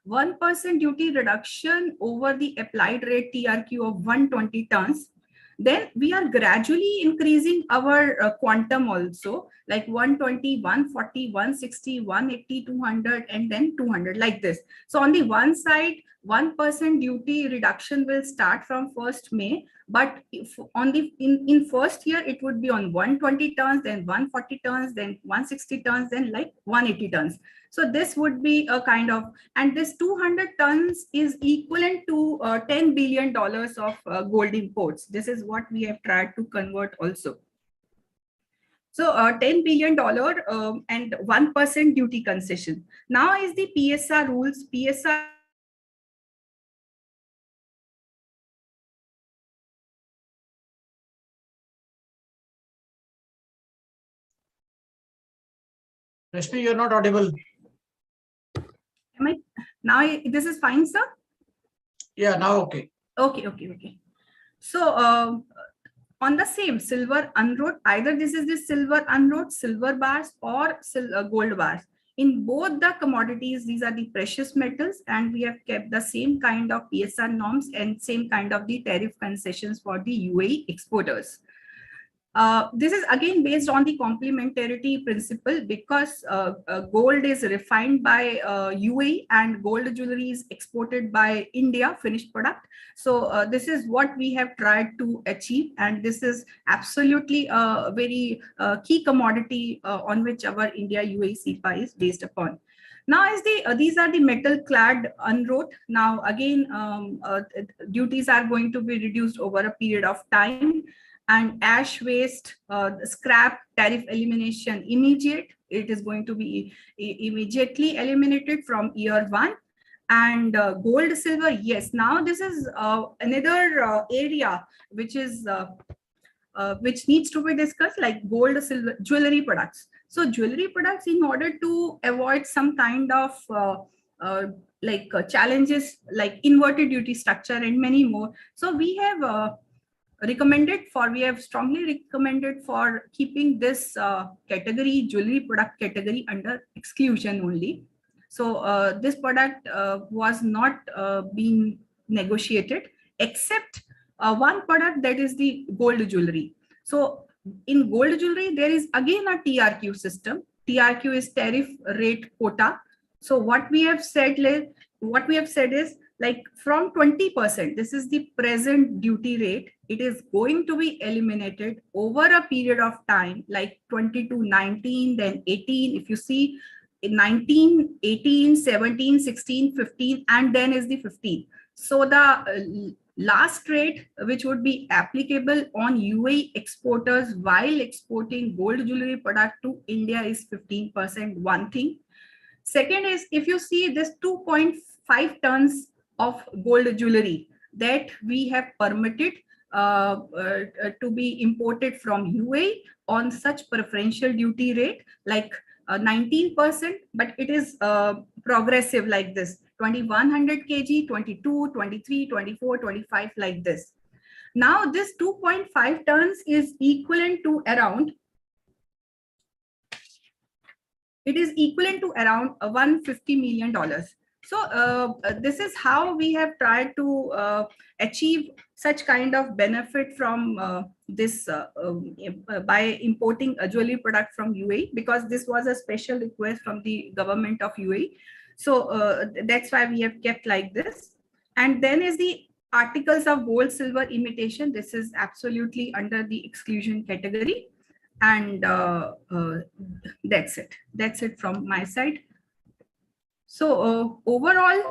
1% duty reduction over the applied rate TRQ of 120 tons, then we are gradually increasing our quantum also, like 120, 140, 160, 180, 200, and then 200, like this. So on the one side, 1% duty reduction will start from 1st May, but if on the in first year it would be on 120 tons, then 140 tons, then 160 tons, then like 180 tons. So this would be a kind of, and this 200 tons is equivalent to $10 billion of gold imports. This is what we have tried to convert also. So $10 billion and 1% duty concession. Now is the PSR rules. PSR Rashmi, you're not audible. Am I now? This is fine, sir. Yeah, now okay. Okay. So on the same silver unwrought, either this is the silver unwrought, silver bars, or gold bars. In both the commodities, these are the precious metals, and we have kept the same kind of PSR norms and same kind of the tariff concessions for the UAE exporters. This is again based on the complementarity principle, because gold is refined by UAE and gold jewelry is exported by India, finished product. So this is what we have tried to achieve, and this is absolutely a very key commodity on which our India-UAE CEPA is based upon. Now, as these are the metal clad unwrought. Now again, duties are going to be reduced over a period of time. and ash waste, scrap tariff elimination immediate. It is going to be immediately eliminated from year 1. And gold, silver, yes. Now this is another area which is which needs to be discussed, like gold, silver, jewelry products. So jewelry products, in order to avoid some kind of challenges like inverted duty structure and many more. So we have we have strongly recommended for keeping this category, jewelry product category, under exclusion only. So this product was not being negotiated, except one product, that is the gold jewelry. So in gold jewelry, there is again a TRQ system. TRQ is tariff rate quota. So what we have said is, like, from 20%, this is the present duty rate, it is going to be eliminated over a period of time, like 20 to 19, then 18. If you see, 19, 18, 17, 16, 15, and then is the 15. So the last rate which would be applicable on UAE exporters while exporting gold jewelry product to India is 15%, one thing. Second is, if you see this 2.5 tons of gold jewelry that we have permitted to be imported from UAE on such preferential duty rate, like 19%, but it is progressive like this: 2100 kg, 22, 23, 24, 25, like this. Now this 2.5 tons is equivalent to around, it is equivalent to around $150 million. So this is how we have tried to achieve such kind of benefit from this by importing a jewelry product from UAE, because this was a special request from the government of UAE. So that's why we have kept like this. And then is the articles of gold, silver imitation. This is absolutely under the exclusion category. And that's it. That's it from my side. So overall,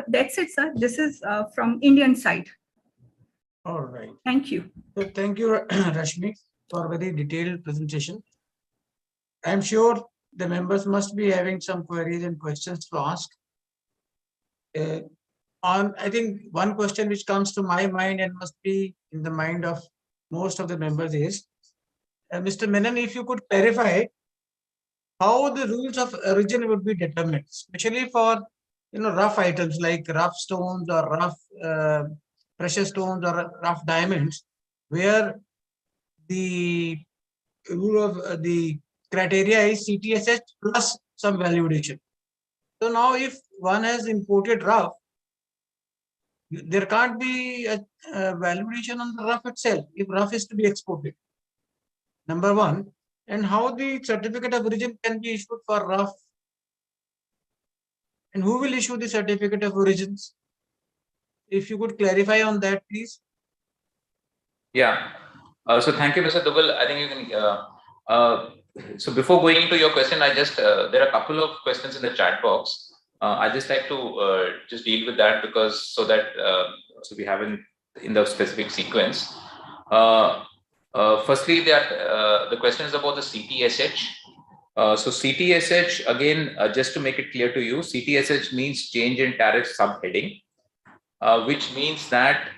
that's it, sir. This is from Indian side. All right. Thank you. So thank you, Rashmi, for a very detailed presentation. I'm sure the members must be having some queries and questions to ask. I think one question which comes to my mind and must be in the mind of most of the members is, Mr. Menon, if you could clarify how the rules of origin would be determined, especially for rough items like rough stones or rough precious stones or rough diamonds, where the rule of the criteria is CTSH plus some valuation. So now if one has imported rough, there can't be a valuation on the rough itself if rough is to be exported. Number one. And how the certificate of origin can be issued for rough, and who will issue the certificate of origins? If you could clarify on that, please. Yeah. So thank you, Mr. Dubal. I think you can. So before going into your question, I just there are a couple of questions in the chat box. I just like to just deal with that, because so we have in the specific sequence. Firstly, the question is about the CTSH. So CTSH, again, just to make it clear to you, CTSH means change in tariff subheading, which means that,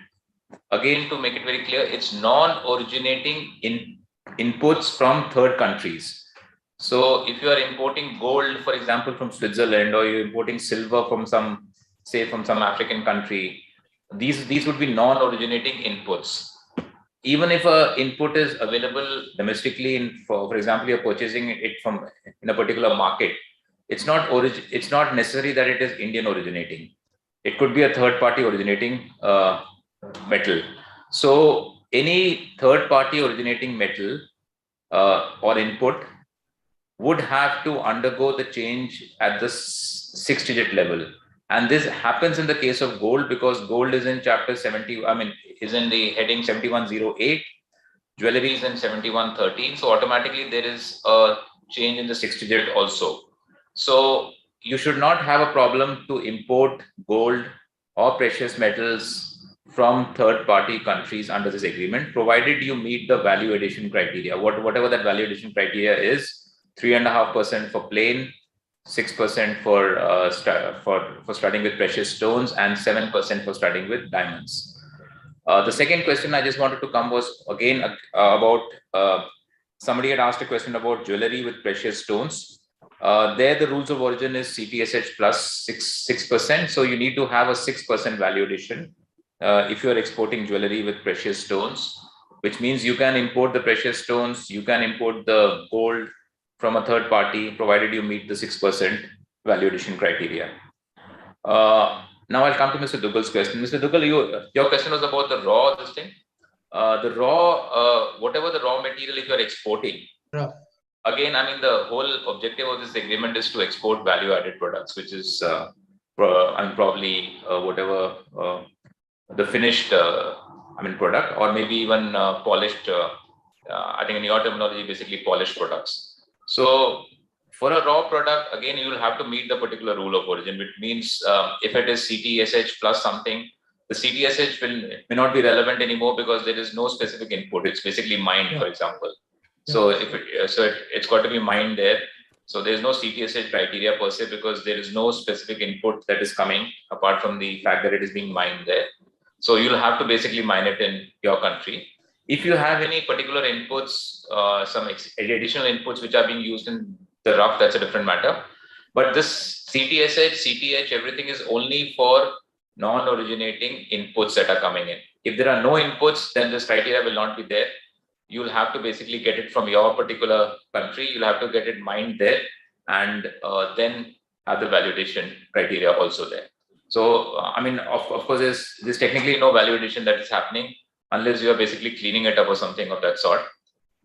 again, to make it very clear, it's non-originating in inputs from third countries. So if you are importing gold, for example, from Switzerland, or you're importing silver from some African country, these would be non-originating inputs. Even if an input is available domestically, for example, you're purchasing it from in a particular market, it's not necessary that it is Indian originating. It could be a third party originating metal. So any third party originating metal or input would have to undergo the change at the 6-digit level. And this happens in the case of gold, because gold is in chapter 70, is in the heading 7108, jewelry is in 7113. So automatically there is a change in the 6-digit also. So you should not have a problem to import gold or precious metals from third-party countries under this agreement, provided you meet the value addition criteria. Whatever that value addition criteria is, 3.5% for plain, 6% for starting with precious stones, and 7% for starting with diamonds. The second question I just wanted to come was again about somebody had asked a question about jewelry with precious stones. There, the rules of origin is CTSH plus 6%. So you need to have a 6% value addition if you are exporting jewelry with precious stones, which means you can import the precious stones, you can import the gold from a third party, provided you meet the 6% value addition criteria. Now I'll come to Mr. Duggal's question. Mr. Duggal, your question was about the raw, this thing. Whatever the raw material, if you're exporting, again, I mean, the whole objective of this agreement is to export value-added products, which is probably whatever the finished, product, or maybe even polished. I think in your terminology, basically polished products. So for a raw product, again, you will have to meet the particular rule of origin, which means if it is CTSH plus something, the CTSH may not be relevant anymore because there is no specific input. It's basically mined, for example. So it's got to be mined there. So there's no CTSH criteria per se because there is no specific input that is coming apart from the fact that it is being mined there. So you'll have to basically mine it in your country. If you have any particular inputs, some additional inputs which are being used in the rough, that's a different matter. But this CTSH, CTH, everything is only for non-originating inputs that are coming in. If there are no inputs, then this criteria will not be there. You'll have to basically get it from your particular country. You'll have to get it mined there and then have the value addition criteria also there. So, of course, there's technically no value addition that is happening unless you are basically cleaning it up or something of that sort.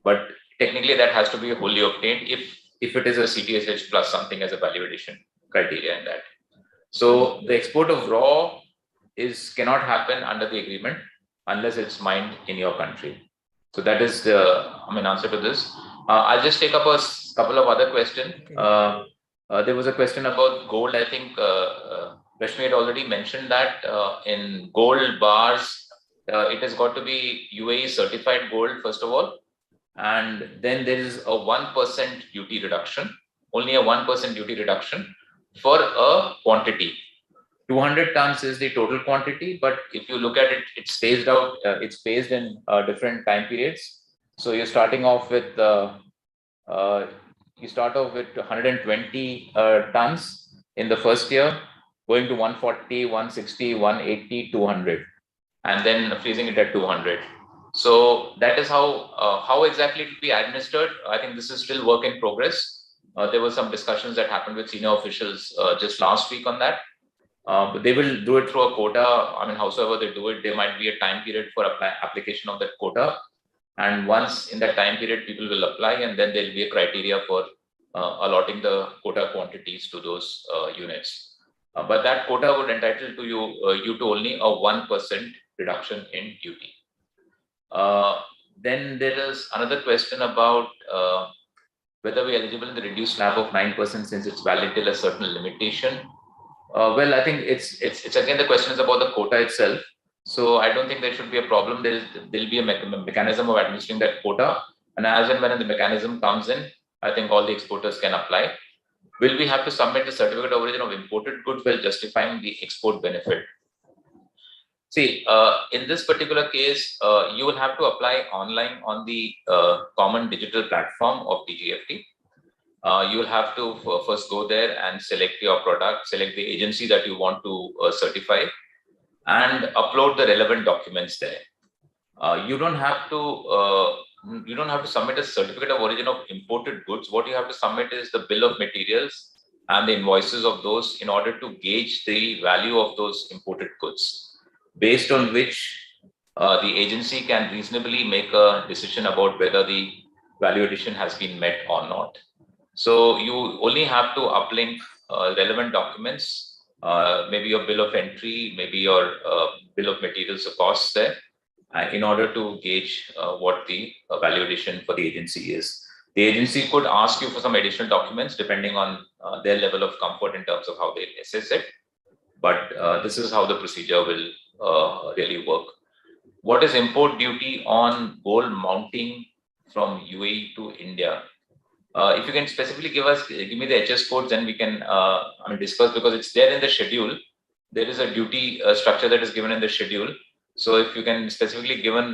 But technically that has to be wholly obtained if it is a CTSH plus something as a value addition criteria in that. So the export of raw cannot happen under the agreement unless it's mined in your country. So that is the answer to this. I'll just take up a couple of other questions. There was a question about gold. I think Rashmi had already mentioned that in gold bars, it has got to be UAE certified gold, first of all. And then there is a 1% duty reduction, only a 1% duty reduction for a quantity. 200 tons is the total quantity, but if you look at it, it's phased out. It's phased in different time periods. So you're starting off with 120 tons in the first year, going to 140, 160, 180, 200, and then freezing it at 200. So that is how exactly it will be administered. I think this is still work in progress. There were some discussions that happened with senior officials just last week on that. But they will do it through a quota. Howsoever they do it, there might be a time period for application of that quota. And once in that time period, people will apply, and then there will be a criteria for allotting the quota quantities to those units. But that quota would entitle to you to only a 1% reduction in duty. Then there is another question about whether we are eligible in the reduced slab of 9% since it's valid till a certain limitation. Well, I think it's again, the question is about the quota itself. So I don't think there should be a problem. There'll be a mechanism of administering that quota. And as and when the mechanism comes in, I think all the exporters can apply. Will we have to submit the certificate of origin of imported goods while justifying the export benefit? See, in this particular case, you will have to apply online on the common digital platform of DGFT. You will have to first go there and select your product, select the agency that you want to certify, and upload the relevant documents there. You don't have to submit a certificate of origin of imported goods. What you have to submit is the bill of materials and the invoices of those in order to gauge the value of those imported goods, based on which the agency can reasonably make a decision about whether the value addition has been met or not. So you only have to uplink relevant documents, maybe your bill of entry, maybe your bill of materials or costs there, in order to gauge what the value addition for the agency is. The agency could ask you for some additional documents depending on their level of comfort in terms of how they assess it. But this is how the procedure will really work. What is import duty on gold mounting from UAE to India? If you can specifically give me the HS codes, then we can discuss, because it's there in the schedule. There is a duty structure that is given in the schedule. So if you can specifically given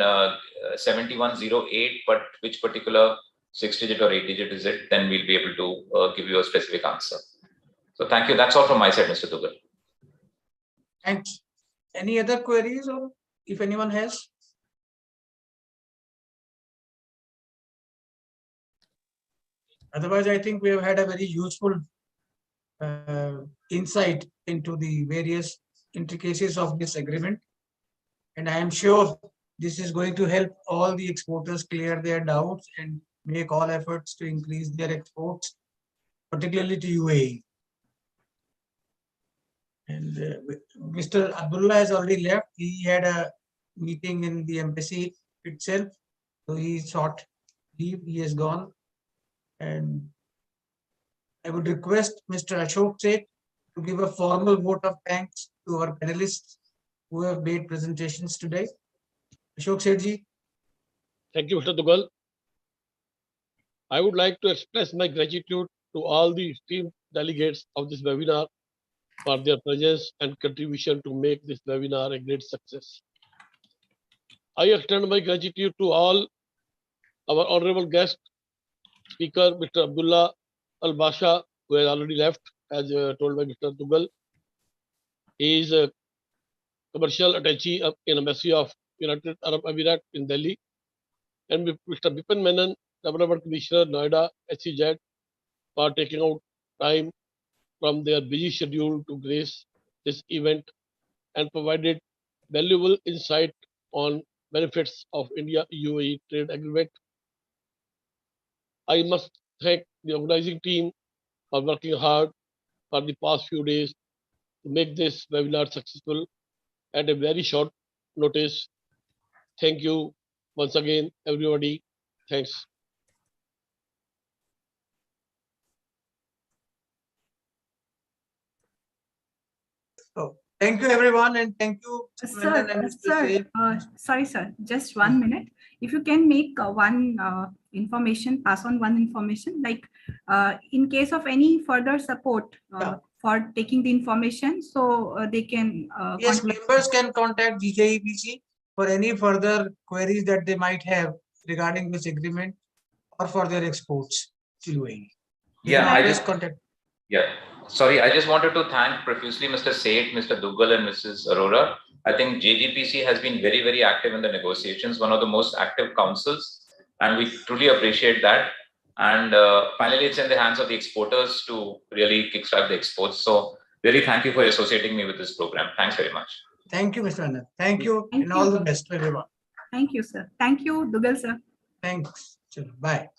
7108, but which particular 6-digit or 8-digit is it, then we'll be able to give you a specific answer. So thank you. That's all from my side, Mr. Dugal. Thanks. Any other queries, or if anyone has? Otherwise, I think we have had a very useful insight into the various intricacies of this agreement. And I am sure this is going to help all the exporters clear their doubts and make all efforts to increase their exports, particularly to UAE. And Mr. Abdullah has already left. He had a meeting in the embassy itself. So he sought leave. He has gone. And I would request Mr. Ashok Seth to give a formal vote of thanks to our panelists who have made presentations today. Ashok Seth ji. Thank you, Mr. Dugal. I would like to express my gratitude to all the esteemed delegates of this webinar for their presence and contribution to make this webinar a great success. I extend my gratitude to all our honorable guest speaker, Mr. Abdullah Al-Basha, who has already left, as told by Mr. Dugal. He is a commercial attaché in Embassy of United Arab Emirates in Delhi. And Mr. Bipin Menon, Development Commissioner, Noida, SEZ, for taking out time from their busy schedule to grace this event and provided valuable insight on benefits of India-UAE trade agreement. I must thank the organizing team for working hard for the past few days to make this webinar successful at a very short notice. Thank you once again, everybody. Thanks. So, thank you, everyone, and thank you, Sorry, sir. Just 1 minute. If you can make one information, pass on one information, like in case of any further support for taking the information, so they can. Yes, members can contact DJEPC for any further queries that they might have regarding this agreement or for their exports to UAE. Yeah, I just contact. Yeah, sorry, I just wanted to thank profusely Mr. Seth, Mr. Dugal, and Mrs. Arora. I think JGPC has been very, very active in the negotiations, one of the most active councils, and we truly appreciate that. And finally, it's in the hands of the exporters to really kickstart the exports. So really thank you for associating me with this program. Thanks very much. Thank you, Mr. Anand. Thank you, and all the best to everyone. Thank you, sir. Thank you, Dugal, sir. Thanks. Bye.